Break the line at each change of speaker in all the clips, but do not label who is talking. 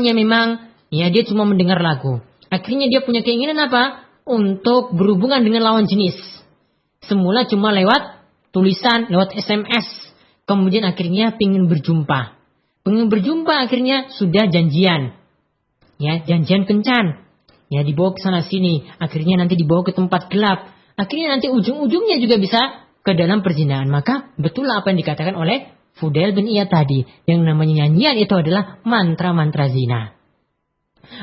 memang ya dia cuma mendengar lagu. Akhirnya dia punya keinginan apa? Untuk berhubungan dengan lawan jenis. Semula cuma lewat tulisan, lewat SMS. Kemudian akhirnya ingin berjumpa. Ingin berjumpa akhirnya sudah janjian. Ya, janjian kencan. Ya, dibawa ke sana sini. Akhirnya nanti dibawa ke tempat gelap. Akhirnya nanti ujung-ujungnya juga bisa ke dalam perzinahan. Maka betul apa yang dikatakan oleh Fudail bin Iyad tadi. Yang namanya nyanyian itu adalah mantra-mantra zina.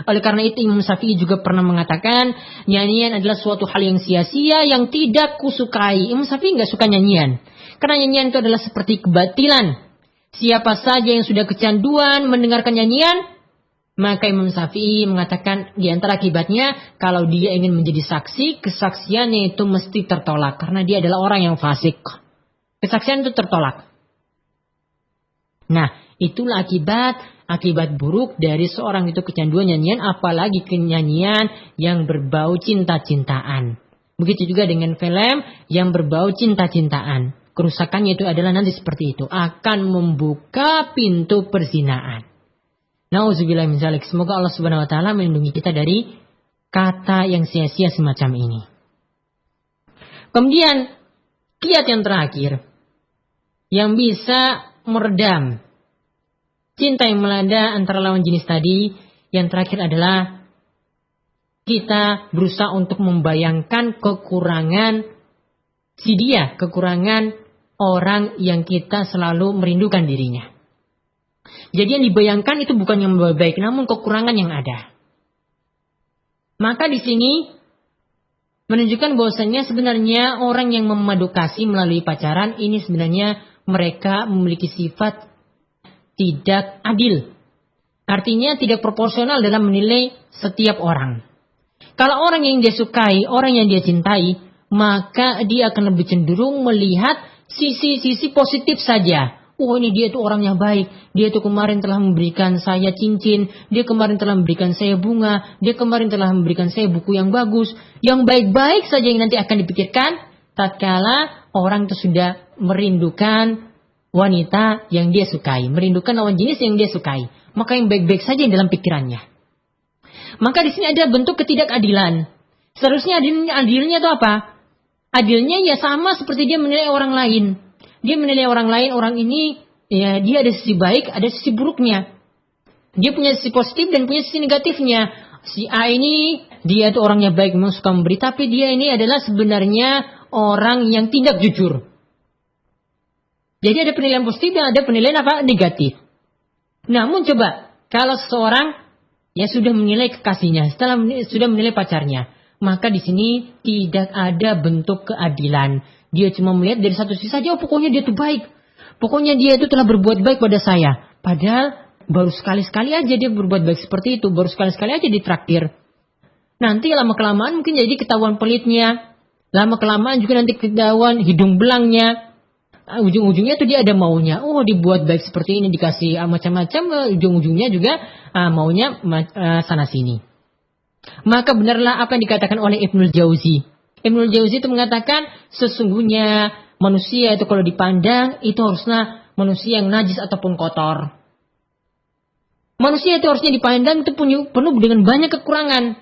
Oleh karena itu Imam Syafi'i juga pernah mengatakan nyanyian adalah suatu hal yang sia-sia yang tidak kusukai. Imam Syafi'i nggak suka nyanyian. Karena nyanyian itu adalah seperti kebatilan. Siapa saja yang sudah kecanduan mendengarkan nyanyian, maka Imam Syafi'i mengatakan di antara akibatnya kalau dia ingin menjadi saksi, kesaksiannya itu mesti tertolak. Karena dia adalah orang yang fasik. Kesaksian itu tertolak. Nah, itulah akibat buruk dari seorang itu kecanduan nyanyian, apalagi kenyanyian yang berbau cinta-cintaan. Begitu juga dengan film yang berbau cinta-cintaan. Kerusakannya itu adalah nanti seperti itu. Akan membuka pintu perzinahan. Nauzubillah min dzalik. Semoga Allah Subhanahu wa taala melindungi kita dari kata yang sia-sia semacam ini. Kemudian kiat yang terakhir yang bisa meredam cinta yang melanda antara lawan jenis tadi, yang terakhir adalah kita berusaha untuk membayangkan kekurangan si dia, kekurangan orang yang kita selalu merindukan dirinya. Jadi yang dibayangkan itu bukan yang baik, namun kekurangan yang ada. Maka di sini menunjukkan bahwasanya sebenarnya orang yang memadu kasih melalui pacaran ini sebenarnya mereka memiliki sifat tidak adil. Artinya tidak proporsional dalam menilai setiap orang. Kalau orang yang dia sukai, orang yang dia cintai, maka dia akan lebih cenderung melihat sisi-sisi positif saja. Oh, ini dia itu orang yang baik. Dia itu kemarin telah memberikan saya cincin. Dia kemarin telah memberikan saya bunga. Dia kemarin telah memberikan saya buku yang bagus. Yang baik-baik saja yang nanti akan dipikirkan tatkala orang itu sudah merindukan wanita yang dia sukai. Merindukan lawan jenis yang dia sukai. Maka yang baik-baik saja yang dalam pikirannya. Maka di sini ada bentuk ketidakadilan. Seharusnya adilnya itu apa? Adilnya ya sama seperti dia menilai orang lain. Dia menilai orang lain, orang ini ya dia ada sisi baik, ada sisi buruknya. Dia punya sisi positif dan punya sisi negatifnya. Si A ini dia itu orangnya baik, memang suka memberi, tapi dia ini adalah sebenarnya orang yang tidak jujur. Jadi ada penilaian positif dan ada penilaian apa? Negatif. Namun coba kalau seseorang ya sudah menilai kekasihnya, sudah menilai pacarnya, maka di sini tidak ada bentuk keadilan. Dia cuma melihat dari satu sisi saja, oh pokoknya dia itu baik. Pokoknya dia itu telah berbuat baik pada saya. Padahal baru sekali-sekali aja dia berbuat baik seperti itu. Baru sekali-sekali aja ditraktir. Nanti lama-kelamaan mungkin jadi ketahuan pelitnya. Lama-kelamaan juga nanti ketahuan hidung belangnya. Ujung-ujungnya tuh dia ada maunya. Oh dibuat baik seperti ini, dikasih macam-macam. Ujung-ujungnya juga maunya sana sini. Maka benarlah apa yang dikatakan oleh Ibnul Jauzi. Ibnul Jauzi itu mengatakan sesungguhnya manusia itu kalau dipandang itu harusnya manusia yang najis ataupun kotor. Manusia itu harusnya dipandang itu penuh dengan banyak kekurangan.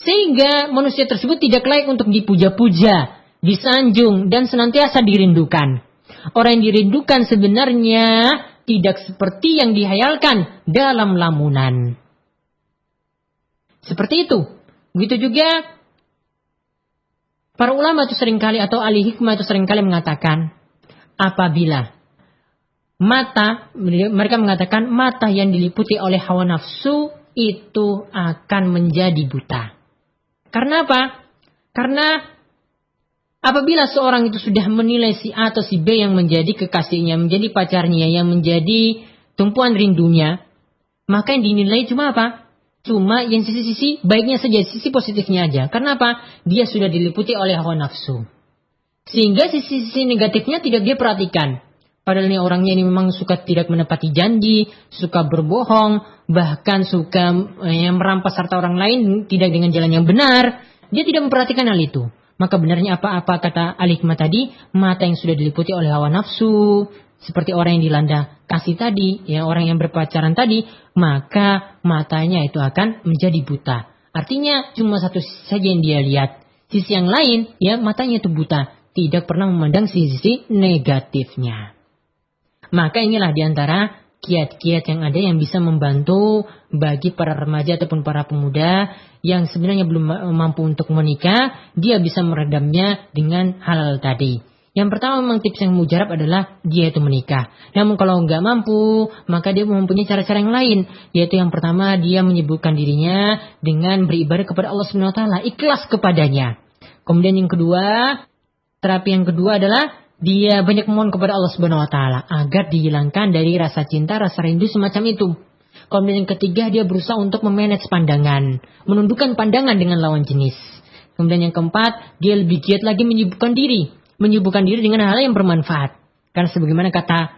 Sehingga manusia tersebut tidak layak untuk dipuja-puja, disanjung dan senantiasa dirindukan. Orang yang dirindukan sebenarnya tidak seperti yang dihayalkan dalam lamunan. Seperti itu. Begitu juga para ulama itu seringkali atau ahli hikmah itu seringkali mengatakan apabila mata, mereka mengatakan mata yang diliputi oleh hawa nafsu itu akan menjadi buta. Karena apa? Karena apabila seorang itu sudah menilai si A atau si B yang menjadi kekasihnya, menjadi pacarnya, yang menjadi tumpuan rindunya, maka yang dinilai cuma apa? Cuma yang sisi-sisi baiknya saja, sisi positifnya aja. Karena apa? Dia sudah diliputi oleh hawa nafsu. Sehingga sisi-sisi negatifnya tidak dia perhatikan. Padahal ini orangnya ini memang suka tidak menepati janji, suka berbohong, bahkan suka merampas harta orang lain tidak dengan jalan yang benar. Dia tidak memperhatikan hal itu. Maka benarnya apa kata Al-Hikmah tadi? Mata yang sudah diliputi oleh hawa nafsu, seperti orang yang dilanda kasih tadi, ya orang yang berpacaran tadi, maka matanya itu akan menjadi buta. Artinya cuma satu sisi saja yang dia lihat. Sisi yang lain, ya matanya itu buta, tidak pernah memandang sisi negatifnya. Maka inilah diantara kiat-kiat yang ada yang bisa membantu bagi para remaja ataupun para pemuda yang sebenarnya belum mampu untuk menikah, dia bisa meredamnya dengan hal tadi. Yang pertama memang tips yang mujarab adalah dia itu menikah. Namun kalau nggak mampu, maka dia mempunyai cara-cara yang lain. Yaitu yang pertama dia menyibukkan dirinya dengan beribadah kepada Allah Subhanahu Wa Taala, ikhlas kepadanya. Kemudian yang kedua, terapi yang kedua adalah dia banyak memohon kepada Allah Subhanahu Wa Taala agar dihilangkan dari rasa cinta, rasa rindu semacam itu. Kemudian yang ketiga dia berusaha untuk memanage pandangan, menundukkan pandangan dengan lawan jenis. Kemudian yang keempat dia lebih giat lagi menyibukkan diri dengan hal yang bermanfaat. Karena sebagaimana kata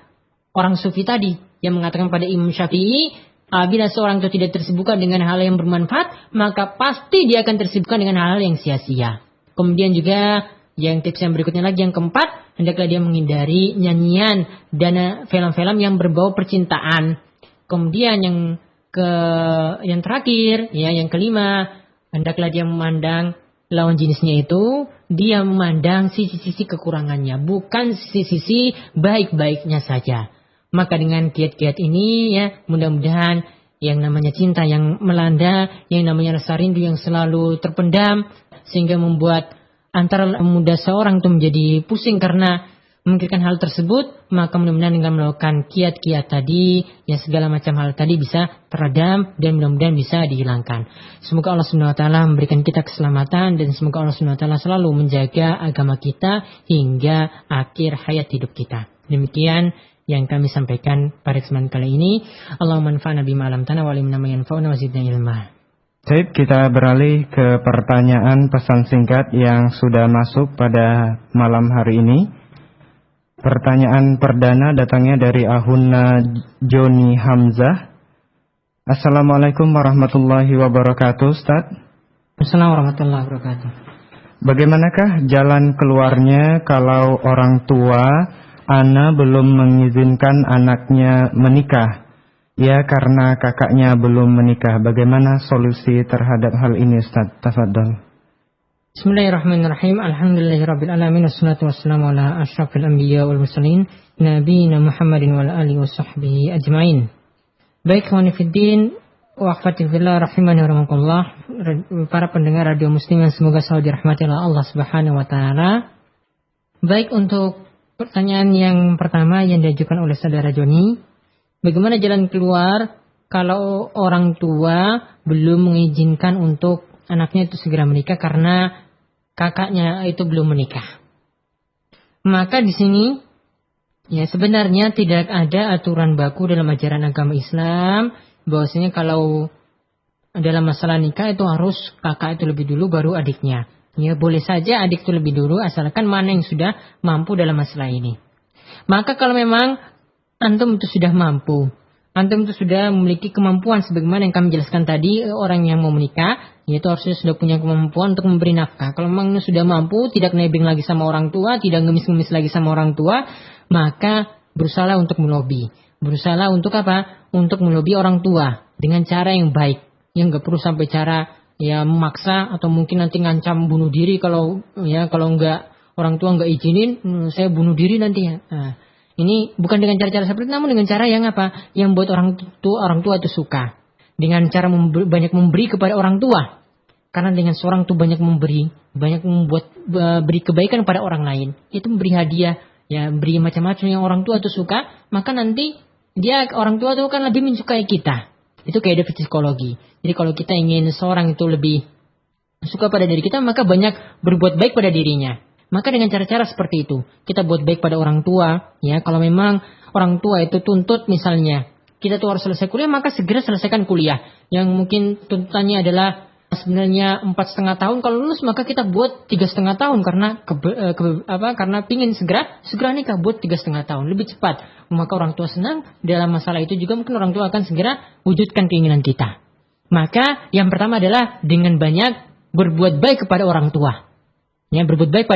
orang sufi tadi yang mengatakan pada Imam Syafi'i, apabila seorang itu tidak tersibukkan dengan hal yang bermanfaat, maka pasti dia akan tersibukkan dengan hal yang sia-sia. Kemudian juga yang tips yang berikutnya lagi yang keempat, hendaklah dia menghindari nyanyian dan film-film yang berbau percintaan. Kemudian yang terakhir, ya yang kelima, hendaklah dia memandang lawan jenisnya itu, dia memandang sisi-sisi kekurangannya, bukan sisi-sisi baik-baiknya saja. Maka dengan kiat-kiat ini ya, mudah-mudahan yang namanya cinta yang melanda, yang namanya rasa rindu yang selalu terpendam, sehingga membuat antara muda seorang itu menjadi pusing karena memikirkan hal tersebut, maka mudah-mudahan dengan melakukan kiat-kiat tadi, ya segala macam hal tadi bisa teredam dan mudah-mudahan bisa dihilangkan. Semoga Allah Subhanahu Wa Taala memberikan kita keselamatan dan semoga Allah Subhanahu Wa Taala selalu menjaga agama kita hingga akhir hayat hidup kita. Demikian yang kami sampaikan pada kesempatan kali ini. Allahumma anfa'na bima 'allamtana wa 'allimna ma yanfa'una wa zidna ilma.
Baik, kita beralih ke pertanyaan pesan singkat yang sudah masuk pada malam hari ini. Pertanyaan perdana datangnya dari Ahunna Joni Hamzah. Assalamualaikum warahmatullahi wabarakatuh, Ustaz.
Assalamualaikum warahmatullahi wabarakatuh.
Bagaimanakah jalan keluarnya kalau orang tua ana belum mengizinkan anaknya menikah? Ya, karena kakaknya belum menikah. Bagaimana solusi terhadap hal ini, Ustaz? Tafadhol.
Bismillahirrahmanirrahim. Alhamdulillahirabbil alamin wassalatu wassalamu ala asyrafil anbiya wal mursalin nabiyina Muhammadin wa ala alihi washabbihi ajmain. Baik, ikhwani fiddin wa akhwati fillah rahimani wa rahmakumullah. Para pendengar radio Muslim yang semoga selalu dirahmati oleh Allah Subhanahu wa taala. Baik, untuk pertanyaan yang pertama yang diajukan oleh saudara Joni, bagaimana jalan keluar kalau orang tua belum mengizinkan untuk anaknya itu segera menikah karena kakaknya itu belum menikah? Maka di sini ya sebenarnya tidak ada aturan baku dalam ajaran agama Islam bahwasanya kalau dalam masalah nikah itu harus kakak itu lebih dulu baru adiknya. Ya boleh saja adik itu lebih dulu asalkan mana yang sudah mampu dalam masalah ini. Maka kalau memang antum itu sudah mampu, antum itu sudah memiliki kemampuan sebagaimana yang kami jelaskan tadi, orang yang mau menikah yaitu harusnya sudah punya kemampuan untuk memberi nafkah. Kalau memang sudah mampu, tidak nebeng lagi sama orang tua, tidak ngemis-ngemis lagi sama orang tua, maka berusaha untuk melobi. Berusaha untuk apa? Untuk melobi orang tua dengan cara yang baik. Yang nggak perlu sampai cara ya memaksa atau mungkin nanti ngancam bunuh diri kalau nggak orang tua nggak izinin, saya bunuh diri nanti ya. Nah, ini bukan dengan cara-cara seperti itu, namun dengan cara yang apa? Yang buat orang tua itu suka. Dengan cara banyak memberi kepada orang tua. Karena dengan seorang itu banyak memberi, banyak membuat beri kebaikan pada orang lain, itu memberi hadiah, ya beri macam-macam yang orang tua itu suka, maka nanti orang tua itu kan lebih mensukai kita. Itu kayak dari psikologi. Jadi kalau kita ingin seorang itu lebih suka pada diri kita, maka banyak berbuat baik pada dirinya. Maka dengan cara-cara seperti itu, kita buat baik pada orang tua, ya kalau memang orang tua itu tuntut misalnya, kita tuh harus selesai kuliah, maka segera selesaikan kuliah. Yang mungkin tuntutannya adalah sebenarnya 4,5 tahun, kalau lulus maka kita buat 3,5 tahun karena pingin segera nikah, buat 3,5 tahun lebih cepat. Maka orang tua senang dalam masalah itu juga, mungkin orang tua akan segera wujudkan keinginan kita. Maka yang pertama adalah dengan banyak berbuat baik kepada orang tua. Ya, berbuat baik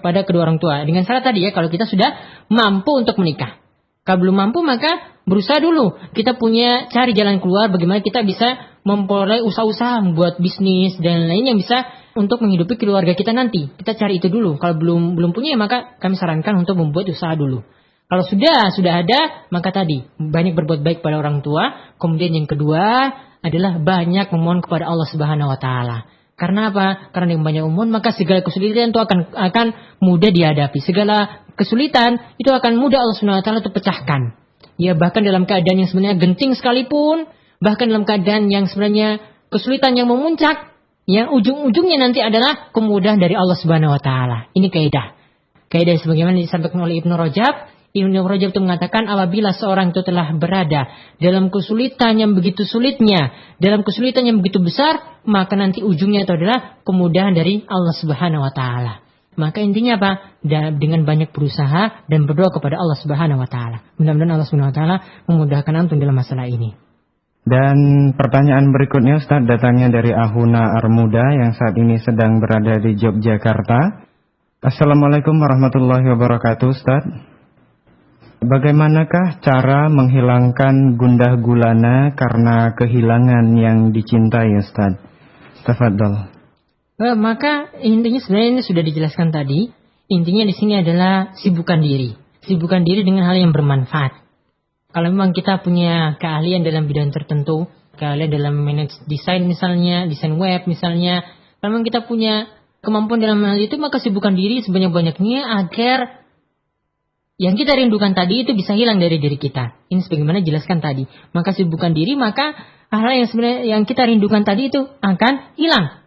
pada kedua orang tua. Dengan syarat tadi ya, kalau kita sudah mampu untuk menikah. Kalau belum mampu maka berusaha dulu. Kita punya cari jalan keluar bagaimana kita bisa memperoleh usaha-usaha membuat bisnis dan lain yang bisa untuk menghidupi keluarga kita nanti. Kita cari itu dulu. Kalau belum punya maka kami sarankan untuk membuat usaha dulu. Kalau sudah ada, maka tadi banyak berbuat baik pada orang tua. Kemudian yang kedua adalah banyak memohon kepada Allah Subhanahu wa taala. Karena apa? Karena yang banyak memohon maka segala kesulitan itu akan mudah dihadapi. Segala kesulitan itu akan mudah Allah Subhanahu wa taala itu pecahkan. Ya, bahkan dalam keadaan yang sebenarnya genting sekalipun, bahkan dalam keadaan yang sebenarnya kesulitan yang memuncak, ya ujung-ujungnya nanti adalah kemudahan dari Allah Subhanahu wa taala. Ini kaidah. Kaidah sebagaimana disampaikan oleh Ibnu Rajab. Ibnu Rajab itu mengatakan apabila seorang itu telah berada dalam kesulitan yang begitu sulitnya, dalam kesulitan yang begitu besar, maka nanti ujungnya itu adalah kemudahan dari Allah Subhanahu wa taala. Maka intinya apa? Dengan banyak berusaha dan berdoa kepada Allah Subhanahu wa taala. Mudah-mudahan Allah Subhanahu wa taala memudahkan antum dalam masalah ini.
Dan pertanyaan berikutnya Ustaz datangnya dari Ahuna Armuda yang saat ini sedang berada di Yogyakarta. Assalamualaikum warahmatullahi wabarakatuh Ustaz. Bagaimanakah cara menghilangkan gundah gulana karena kehilangan yang dicintai Ustaz? Tafadhol.
Maka intinya sebenarnya ini sudah dijelaskan tadi. Intinya di sini adalah sibukkan diri. Sibukkan diri dengan hal yang bermanfaat. Kalau memang kita punya keahlian dalam bidang tertentu, keahlian dalam manage desain misalnya, desain web misalnya, kalau memang kita punya kemampuan dalam hal itu, maka sibukkan diri sebanyak-banyaknya agar yang kita rindukan tadi itu bisa hilang dari diri kita. Ini sebagaimana jelaskan tadi. Maka sibukkan diri, maka hal-hal yang sebenarnya yang kita rindukan tadi itu akan hilang.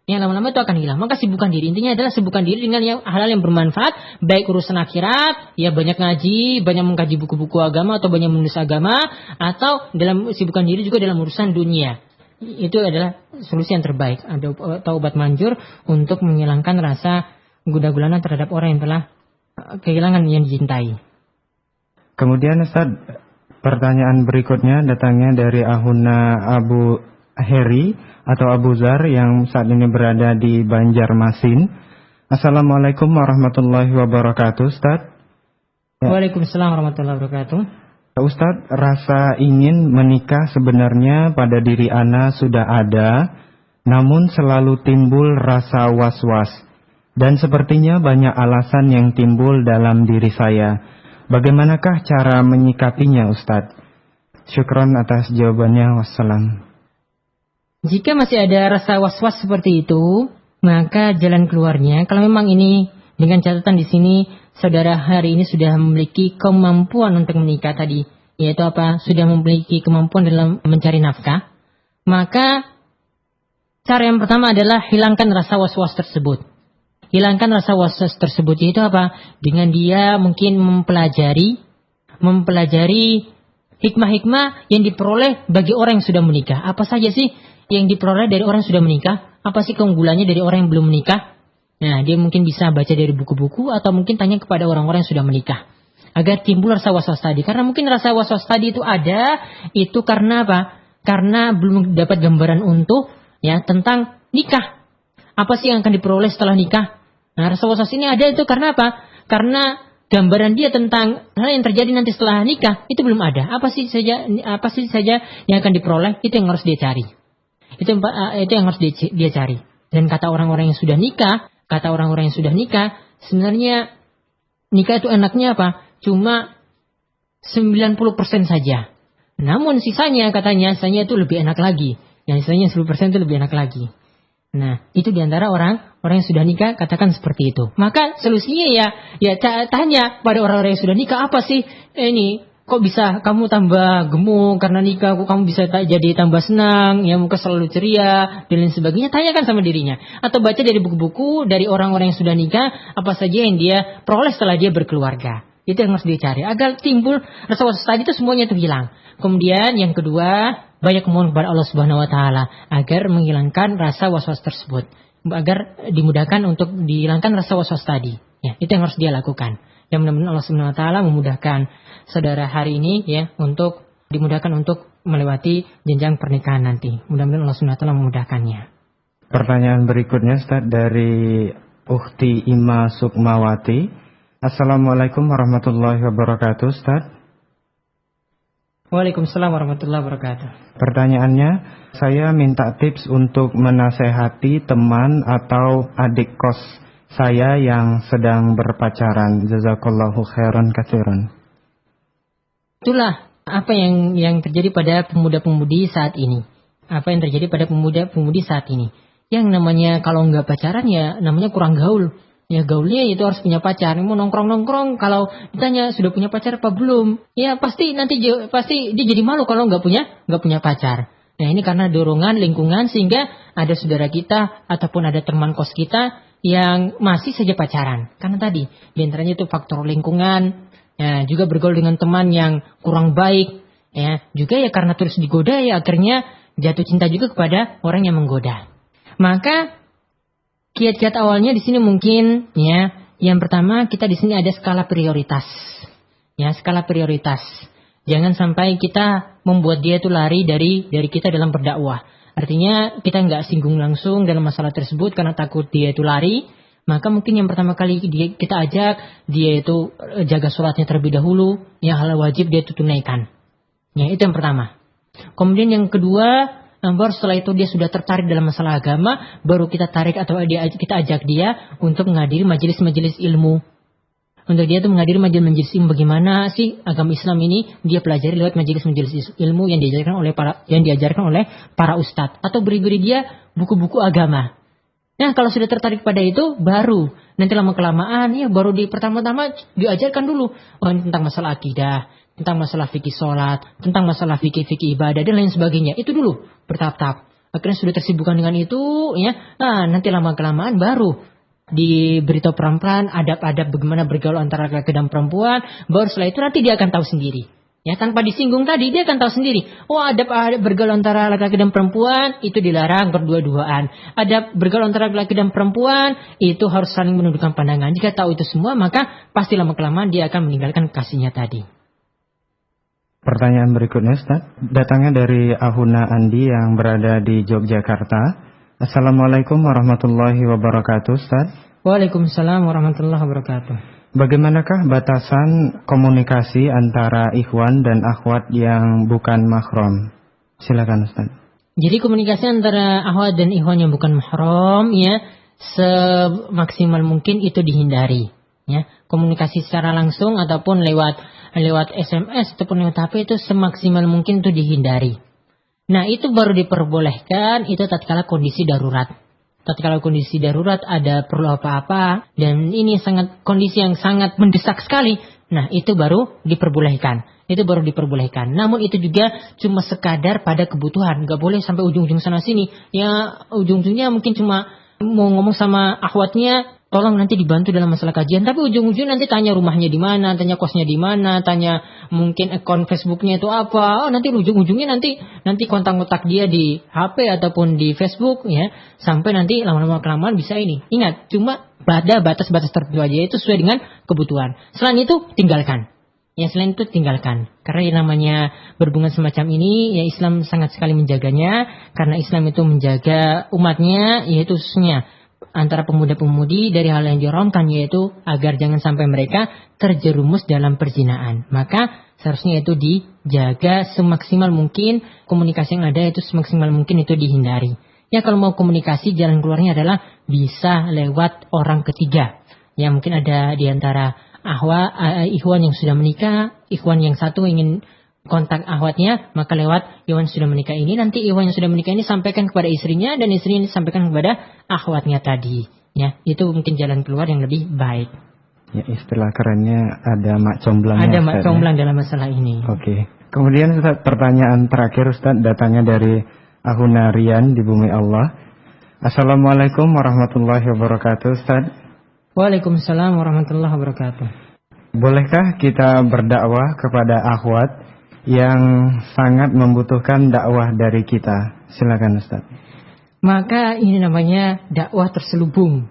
Yang lama-lama itu akan hilang. Maka sibukkan diri. Intinya adalah sibukkan diri dengan hal-hal yang bermanfaat. Baik urusan akhirat, ya banyak ngaji, banyak mengkaji buku-buku agama atau banyak menulis agama. Atau dalam sibukkan diri juga dalam urusan dunia. Itu adalah solusi yang terbaik. Atau obat manjur untuk menghilangkan rasa gundah gulana terhadap orang yang telah kehilangan yang dicintai.
Kemudian Ustaz, pertanyaan berikutnya datangnya dari Ahuna Abu Heri atau Abu Zar yang saat ini berada di Banjarmasin. Assalamualaikum warahmatullahi wabarakatuh Ustaz.
Waalaikumsalam warahmatullahi wabarakatuh.
Ustaz, rasa ingin menikah sebenarnya pada diri ana sudah ada, namun selalu timbul rasa was-was. Dan sepertinya banyak alasan yang timbul dalam diri saya. Bagaimanakah cara menyikapinya Ustadz? Syukron atas jawabannya. Wassalam.
Jika masih ada rasa was-was seperti itu, maka jalan keluarnya, kalau memang ini dengan catatan di sini, saudara hari ini sudah memiliki kemampuan untuk menikah tadi, yaitu apa? Sudah memiliki kemampuan dalam mencari nafkah, maka cara yang pertama adalah hilangkan rasa was-was tersebut. Hilangkan rasa was-was tersebut, yaitu apa? Dengan dia mungkin mempelajari hikmah-hikmah yang diperoleh bagi orang yang sudah menikah. Apa saja sih yang diperoleh dari orang yang sudah menikah? Apa sih keunggulannya dari orang yang belum menikah? Nah, dia mungkin bisa baca dari buku-buku atau mungkin tanya kepada orang-orang yang sudah menikah. Agar timbul rasa was-was tadi. Karena mungkin rasa was-was tadi itu ada, itu karena apa? Karena belum dapat gambaran utuh ya tentang nikah. Apa sih yang akan diperoleh setelah nikah? Nah, rasa was-was ini ada itu karena apa? Karena gambaran dia tentang hal yang terjadi nanti setelah nikah itu belum ada. Apa sih saja yang akan diperoleh? Itu yang harus dia cari. Itu yang harus dia cari. Dan kata orang-orang yang sudah nikah, sebenarnya nikah itu enaknya apa? Cuma 90% saja. Namun sisanya katanya itu lebih enak lagi. Yang sisanya 10% itu lebih enak lagi. Nah, itu diantara orang yang sudah nikah katakan seperti itu. Maka solusinya ya tanya pada orang-orang yang sudah nikah, apa sih ini? Kok bisa kamu tambah gemuk karena nikah? Kok kamu bisa jadi tambah senang? Ya muka selalu ceria dan lain sebagainya. Tanyakan sama dirinya. Atau baca dari buku-buku dari orang-orang yang sudah nikah, apa saja yang dia peroleh setelah dia berkeluarga. Itu yang harus dicari. Agar timbul rasa was-was tadi itu semuanya itu hilang. Kemudian yang kedua, banyak mohon kepada Allah Subhanahu wa taala agar menghilangkan rasa was-was tersebut, agar dimudahkan untuk dihilangkan rasa was-was tadi. Ya, itu yang harus dia lakukan. Dan mudah-mudahan Allah Subhanahu wa taala memudahkan saudara hari ini ya untuk dimudahkan untuk melewati jenjang pernikahan nanti. Mudah-mudahan Allah Subhanahu wa taala memudahkannya.
Pertanyaan berikutnya Ustaz dari Ukhti Ima Sukmawati. Assalamualaikum warahmatullahi wabarakatuh, Ustaz.
Waalaikumsalam warahmatullahi wabarakatuh.
Pertanyaannya, saya minta tips untuk menasehati teman atau adik kos saya yang sedang berpacaran. Jazakallahu khairan katsiran.
Itulah apa yang terjadi pada pemuda-pemudi saat ini. Apa yang terjadi pada pemuda-pemudi saat ini. Yang namanya kalau nggak pacaran ya namanya kurang gaul. Ya gaulnya itu harus punya pacar. Mau nongkrong-nongkrong kalau ditanya sudah punya pacar apa belum? Ya pasti dia jadi malu kalau nggak punya pacar. Nah ini karena dorongan lingkungan sehingga ada saudara kita ataupun ada teman kos kita yang masih saja pacaran. Karena tadi diantaranya itu faktor lingkungan, ya, juga bergaul dengan teman yang kurang baik, ya juga ya karena terus digoda ya akhirnya jatuh cinta juga kepada orang yang menggoda. Maka kiat-kiat awalnya di sini mungkin ya, yang pertama kita di sini ada skala prioritas. Ya, skala prioritas. Jangan sampai kita membuat dia itu lari dari kita dalam berdakwah. Artinya kita nggak singgung langsung dalam masalah tersebut karena takut dia itu lari. Maka mungkin yang pertama kali kita ajak dia itu jaga sholatnya terlebih dahulu. Ya, hal wajib dia itu tunaikan. Ya, itu yang pertama. Kemudian yang kedua, baru setelah itu dia sudah tertarik dalam masalah agama, baru kita tarik atau kita ajak dia untuk menghadiri majelis-majelis ilmu. Untuk dia itu menghadiri majelis-majelis ilmu, bagaimana sih agama Islam ini dia pelajari lewat majelis-majelis ilmu yang diajarkan oleh para ustadz, atau beri dia buku-buku agama. Nah, kalau sudah tertarik pada itu, baru nanti lama-kelamaan ya baru pertama-tama diajarkan dulu tentang masalah akidah, tentang masalah fikih sholat, tentang masalah fikih ibadah dan lain sebagainya. Itu dulu bertahap-tahap. Akhirnya sudah tersibukkan dengan itu, ya. Nah, nanti lama-kelamaan baru diberitahu pelan-pelan adab-adab bagaimana bergaul antara laki-laki dan perempuan. Baru setelah itu nanti dia akan tahu sendiri. Ya, tanpa disinggung tadi dia akan tahu sendiri. Oh, adab bergaul antara laki-laki dan perempuan itu dilarang berdua-duaan. Adab bergaul antara laki-laki dan perempuan itu harus saling menundukkan pandangan. Jika tahu itu semua, maka pasti lama-kelamaan dia akan meninggalkan kasihnya tadi.
Pertanyaan berikutnya, Ustaz. Datangnya dari Ahuna Andi yang berada di Yogyakarta. Assalamualaikum warahmatullahi wabarakatuh, Ustaz.
Waalaikumsalam warahmatullahi wabarakatuh.
Bagaimanakah batasan komunikasi antara ikhwan dan akhwat yang bukan mahram? Silakan, Ustaz.
Jadi komunikasi antara akhwat dan ikhwan yang bukan mahram ya semaksimal mungkin itu dihindari. Ya, komunikasi secara langsung ataupun lewat SMS ataupun lewat HP itu semaksimal mungkin itu dihindari. Nah, itu baru diperbolehkan itu tatkala kondisi darurat. Tatkala kondisi darurat ada perlu apa-apa dan ini kondisi yang sangat mendesak sekali. Nah, itu baru diperbolehkan. Namun itu juga cuma sekadar pada kebutuhan, nggak boleh sampai ujung-ujung sana sini. Ya, ujung-ujungnya mungkin cuma mau ngomong sama akhwatnya, tolong nanti dibantu dalam masalah kajian. Tapi ujung-ujung nanti tanya rumahnya di mana, tanya kosnya di mana, tanya mungkin akun Facebooknya itu apa. Oh, nanti ujung-ujungnya nanti kontak-kontak dia di HP ataupun di Facebook ya. Sampai nanti lama-lama kelamaan bisa ini. Ingat, cuma pada batas-batas tertentu aja itu sesuai dengan kebutuhan. Selain itu tinggalkan. Ya, selain itu tinggalkan. Karena yang namanya berhubungan semacam ini, ya Islam sangat sekali menjaganya. Karena Islam itu menjaga umatnya, yaitu khususnya antara pemuda-pemudi dari hal yang diharamkan, yaitu agar jangan sampai mereka terjerumus dalam perzinaan. Maka seharusnya itu dijaga semaksimal mungkin, komunikasi yang ada itu semaksimal mungkin itu dihindari. Ya, kalau mau komunikasi jalan keluarnya adalah bisa lewat orang ketiga. Ya, mungkin ada di antara ikhwan yang sudah menikah, ikhwan yang satu ingin kontak akhwatnya, maka lewat ikhwan yang sudah menikah ini, nanti ikhwan yang sudah menikah ini sampaikan kepada istrinya dan istrinya sampaikan kepada akhwatnya tadi. Ya, itu mungkin jalan keluar yang lebih baik.
Ya, istilah kerennya ada mak comblangnya.
Ada mak comblang dalam masalah ini.
Oke. Kemudian Ustaz, pertanyaan terakhir Ustaz, datangnya dari Ahuna Rian di Bumi Allah. Assalamualaikum warahmatullahi wabarakatuh, Ustaz.
Waalaikumsalam warahmatullahi wabarakatuh.
Bolehkah kita berdakwah kepada akhwat yang sangat membutuhkan dakwah dari kita? Silakan, Ustaz.
Maka ini namanya dakwah terselubung.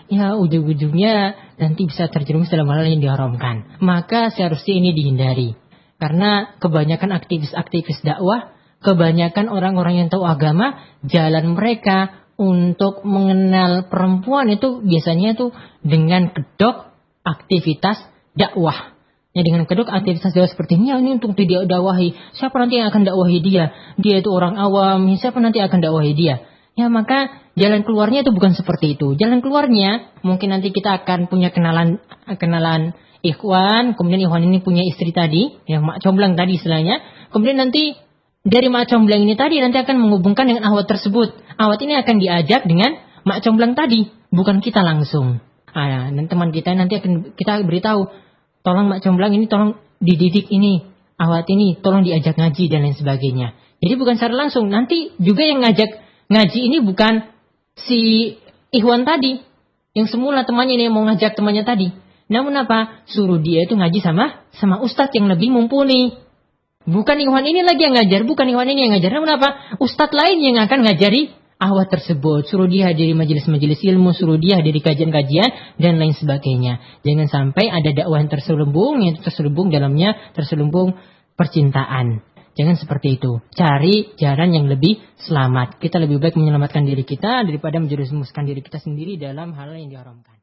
Ya, ujung-ujungnya nanti bisa terjerumus dalam hal yang diharamkan. Maka seharusnya ini dihindari. Karena kebanyakan aktivis-aktivis dakwah, kebanyakan orang-orang yang tahu agama, jalan mereka untuk mengenal perempuan itu biasanya tuh dengan kedok aktivitas dakwah. Ya, dengan kedok aktivitas dakwah seperti ini untuk tidak dakwahi. Siapa nanti yang akan dakwahi dia? Dia itu orang awam, siapa nanti akan dakwahi dia? Ya, maka jalan keluarnya itu bukan seperti itu. Jalan keluarnya mungkin nanti kita akan punya kenalan ikhwan, kemudian ikhwan ini punya istri tadi, yang mak comblang tadi istilahnya. Kemudian nanti dari mak comblang ini tadi nanti akan menghubungkan dengan ahwat tersebut. Ahwat ini akan diajak dengan mak comblang tadi, bukan kita langsung. Dan teman kita nanti akan kita beritahu, tolong mak comblang ini tolong dididik ini, ahwat ini tolong diajak ngaji dan lain sebagainya. Jadi bukan secara langsung. Nanti juga yang ngajak ngaji ini bukan si ikhwan tadi, yang semula temannya ini mau ngajak temannya tadi. Namun apa? Suruh dia itu ngaji sama ustadz yang lebih mumpuni. Bukan ikhwan ini lagi yang ngajar, bukan ikhwan ini yang ngajar. Namun apa? Ustadz lain yang akan ngajari ahwat tersebut. Suruh dia hadiri majelis-majelis ilmu, suruh dia hadiri kajian-kajian, dan lain sebagainya. Jangan sampai ada dakwah yang terselubung, dalamnya terselubung percintaan. Jangan seperti itu. Cari jalan yang lebih selamat. Kita lebih baik menyelamatkan diri kita daripada menjerumuskan diri kita sendiri dalam hal yang diharamkan.